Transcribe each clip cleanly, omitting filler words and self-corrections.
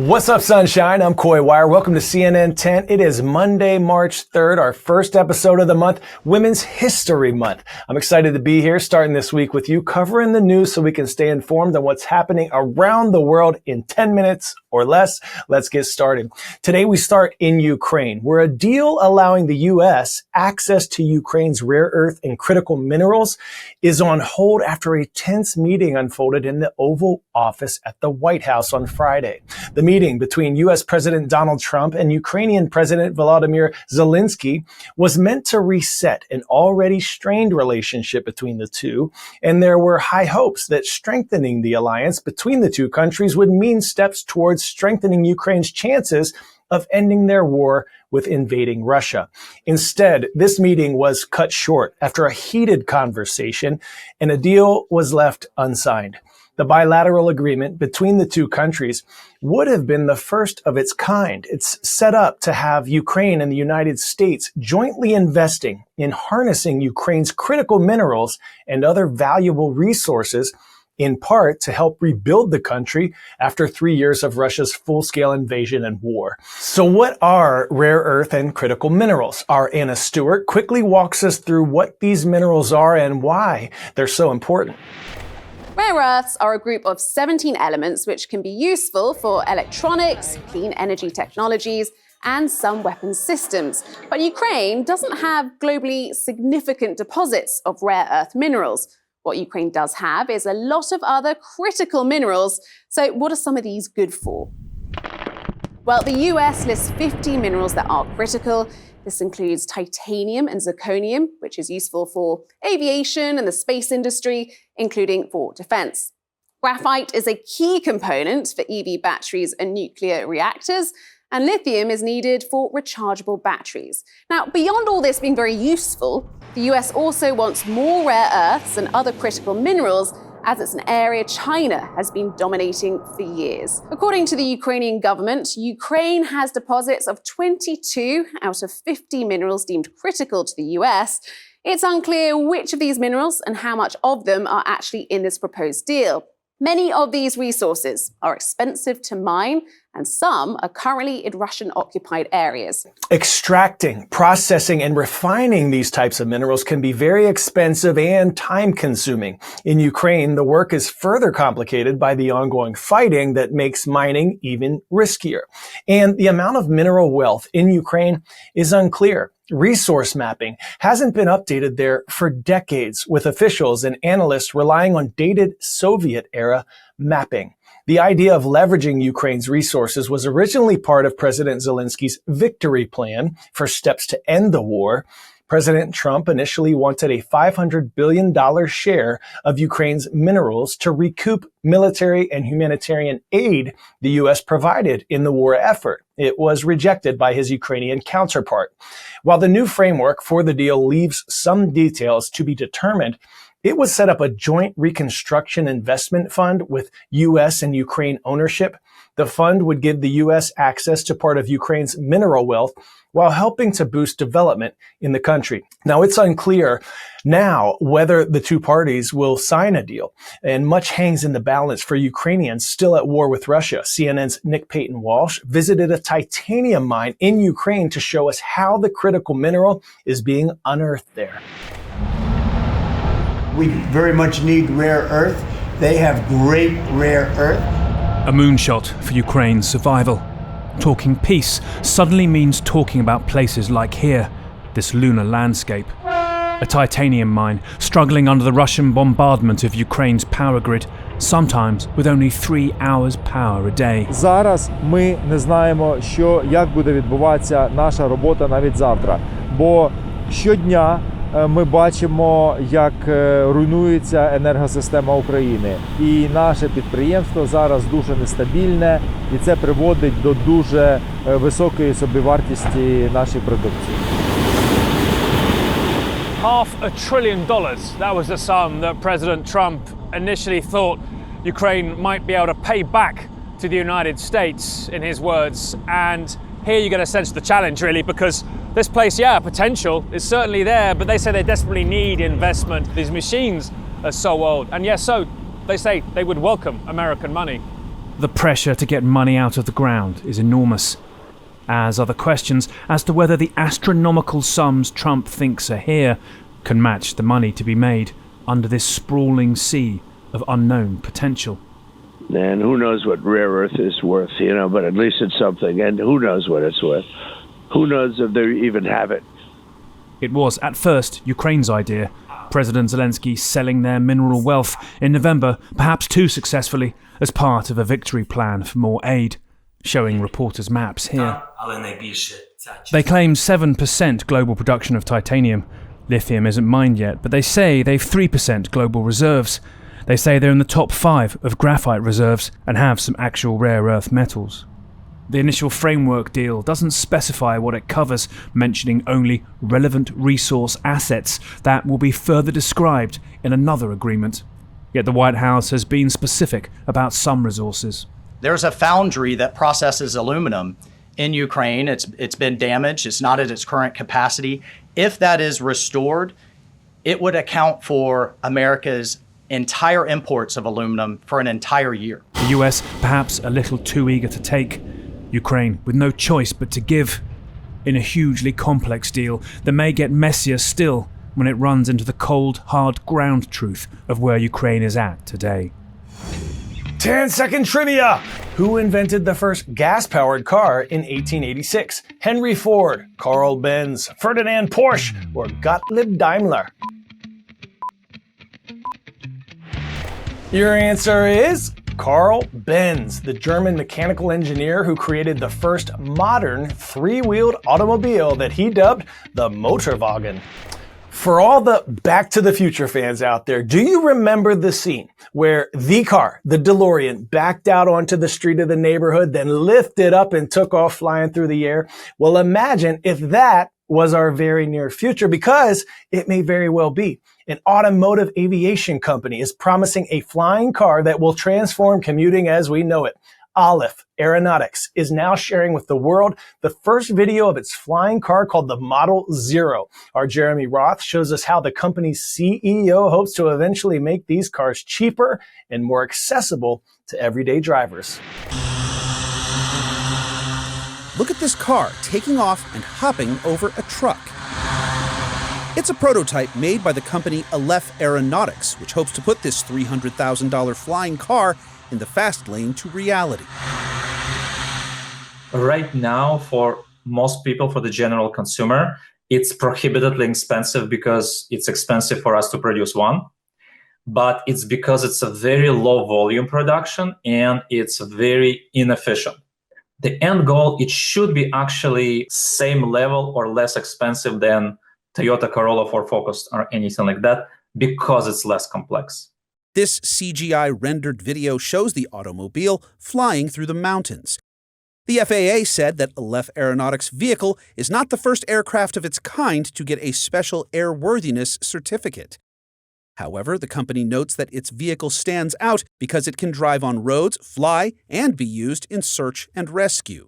What's up, sunshine? I'm Coy Wire. Welcome to CNN 10. It is Monday, March 3rd, our first episode of the month, Women's History Month. I'm excited to be here starting this week with you, covering the news so we can stay informed on what's happening around the world in 10 minutes or less. Let's get started. Today we start in Ukraine, where a deal allowing the U.S. access to Ukraine's rare earth and critical minerals is on hold after a tense meeting unfolded in the Oval Office at the White House on Friday. The meeting between U.S. President Donald Trump and Ukrainian President Volodymyr Zelensky was meant to reset an already strained relationship between the two, and there were high hopes that strengthening the alliance between the two countries would mean steps towards strengthening Ukraine's chances of ending their war with invading Russia. Instead, this meeting was cut short after a heated conversation, and a deal was left unsigned. The bilateral agreement between the two countries would have been the first of its kind. It's set up to have Ukraine and the United States jointly investing in harnessing Ukraine's critical minerals and other valuable resources, in part to help rebuild the country after 3 years of Russia's full-scale invasion and war. So what are rare earth and critical minerals? Our Anna Stewart quickly walks us through what these minerals are and why they're so important. Rare earths are a group of 17 elements which can be useful for electronics, clean energy technologies, and some weapons systems. But Ukraine doesn't have globally significant deposits of rare earth minerals. What Ukraine does have is a lot of other critical minerals. So what are some of these good for? Well, the US lists 50 minerals that are critical. This includes titanium and zirconium, which is useful for aviation and the space industry, including for defense. Graphite is a key component for EV batteries and nuclear reactors, and lithium is needed for rechargeable batteries. Now, beyond all this being very useful, the US also wants more rare earths and other critical minerals, as it's an area China has been dominating for years. According to the Ukrainian government, Ukraine has deposits of 22 out of 50 minerals deemed critical to the US. It's unclear which of these minerals and how much of them are actually in this proposed deal. Many of these resources are expensive to mine, and some are currently in Russian-occupied areas. Extracting, processing, and refining these types of minerals can be very expensive and time-consuming. In Ukraine, the work is further complicated by the ongoing fighting that makes mining even riskier. And the amount of mineral wealth in Ukraine is unclear. Resource mapping hasn't been updated there for decades, with officials and analysts relying on dated Soviet-era mapping. The idea of leveraging Ukraine's resources was originally part of President Zelensky's victory plan for steps to end the war. President Trump initially wanted a $500 billion share of Ukraine's minerals to recoup military and humanitarian aid the U.S. provided in the war effort. It was rejected by his Ukrainian counterpart. While the new framework for the deal leaves some details to be determined, it would set up a joint reconstruction investment fund with U.S. and Ukraine ownership. The fund would give the U.S. access to part of Ukraine's mineral wealth while helping to boost development in the country. Now, it's unclear now whether the two parties will sign a deal, and much hangs in the balance for Ukrainians still at war with Russia. CNN's Nick Payton-Walsh visited a titanium mine in Ukraine to show us how the critical mineral is being unearthed there. We very much need rare earth. They have great rare earth. A moonshot for Ukraine's survival. Talking peace suddenly means talking about places like here, this lunar landscape. A titanium mine struggling under the Russian bombardment of Ukraine's power grid, sometimes with only 3 hours power a day. Зараз ми не знаємо, як буде відбуватися наша робота навіть завтра, бо щодня ми бачимо, як руйнується енергосистема України. І наше підприємство зараз дуже нестабільне, і це приводить до дуже високої собівартості нашої продукції. $500 billion. That was the sum that President Trump initially thought Ukraine might be able to pay back to the United States, in his words. And here you get a sense of the challenge, really, because this place, potential is certainly there, but they say they desperately need investment. These machines are so old. And yes, so they say they would welcome American money. The pressure to get money out of the ground is enormous, as are the questions as to whether the astronomical sums Trump thinks are here can match the money to be made under this sprawling sea of unknown potential. And who knows what rare earth is worth, but at least it's something. And who knows what it's worth? Who knows if they even have it? It was, at first, Ukraine's idea. President Zelensky selling their mineral wealth in November, perhaps too successfully, as part of a victory plan for more aid, showing reporters' maps here. They claim 7% global production of titanium. Lithium isn't mined yet, but they say they've 3% global reserves. They say they're in the top 5 of graphite reserves and have some actual rare earth metals. The initial framework deal doesn't specify what it covers, mentioning only relevant resource assets that will be further described in another agreement. Yet the White House has been specific about some resources. There's a foundry that processes aluminum in Ukraine. It's been damaged. It's not at its current capacity. If that is restored, it would account for America's entire imports of aluminum for an entire year. The US perhaps a little too eager to take. Ukraine with no choice but to give. In a hugely complex deal that may get messier still when it runs into the cold, hard ground truth of where Ukraine is at today. 10-second trivia! Who invented the first gas-powered car in 1886? Henry Ford, Carl Benz, Ferdinand Porsche, or Gottlieb Daimler? Your answer is Carl Benz, the German mechanical engineer who created the first modern three-wheeled automobile that he dubbed the Motorwagen. For all the Back to the Future fans out there, do you remember the scene where the car, the DeLorean, backed out onto the street of the neighborhood, then lifted up and took off flying through the air? Well, imagine if that was our very near future, because it may very well be. An automotive aviation company is promising a flying car that will transform commuting as we know it. Aleph Aeronautics is now sharing with the world the first video of its flying car called the Model Zero. Our Jeremy Roth shows us how the company's CEO hopes to eventually make these cars cheaper and more accessible to everyday drivers. Look at this car taking off and hopping over a truck. It's a prototype made by the company Aleph Aeronautics, which hopes to put this $300,000 flying car in the fast lane to reality. Right now, for most people, for the general consumer, it's prohibitively expensive because it's expensive for us to produce one. But it's because it's a very low volume production and it's very inefficient. The end goal, it should be actually same level or less expensive than Toyota Corolla, Ford Focus, or anything like that, because it's less complex. This CGI rendered video shows the automobile flying through the mountains. The FAA said that Aleph Aeronautics' vehicle is not the first aircraft of its kind to get a special airworthiness certificate. However, the company notes that its vehicle stands out because it can drive on roads, fly, and be used in search and rescue.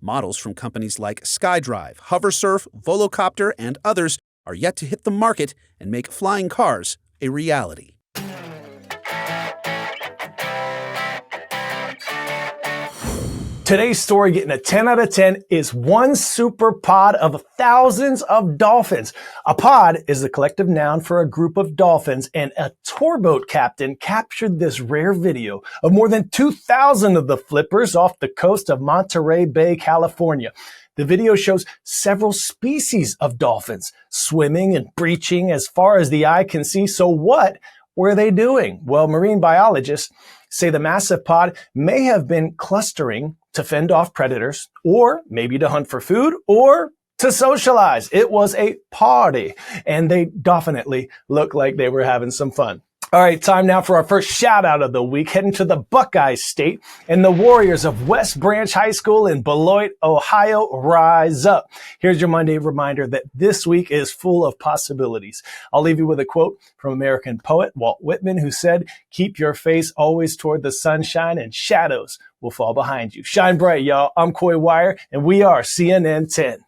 Models from companies like SkyDrive, Hoversurf, Volocopter, and others are yet to hit the market and make flying cars a reality. Today's story getting a 10 out of 10 is one super pod of thousands of dolphins. A pod is the collective noun for a group of dolphins, and a tour boat captain captured this rare video of more than 2,000 of the flippers off the coast of Monterey Bay, California. The video shows several species of dolphins swimming and breaching as far as the eye can see. So what were they doing? Well, marine biologists say the massive pod may have been clustering to fend off predators, or maybe to hunt for food, or to socialize. It was a party, and they definitely looked like they were having some fun. All right, time now for our first shout out of the week, heading to the Buckeye State and the Warriors of West Branch High School in Beloit, Ohio. Rise up. Here's your Monday reminder that this week is full of possibilities. I'll leave you with a quote from American poet Walt Whitman, who said, "Keep your face always toward the sunshine and shadows will fall behind you." Shine bright, y'all. I'm Coy Wire, and we are CNN 10.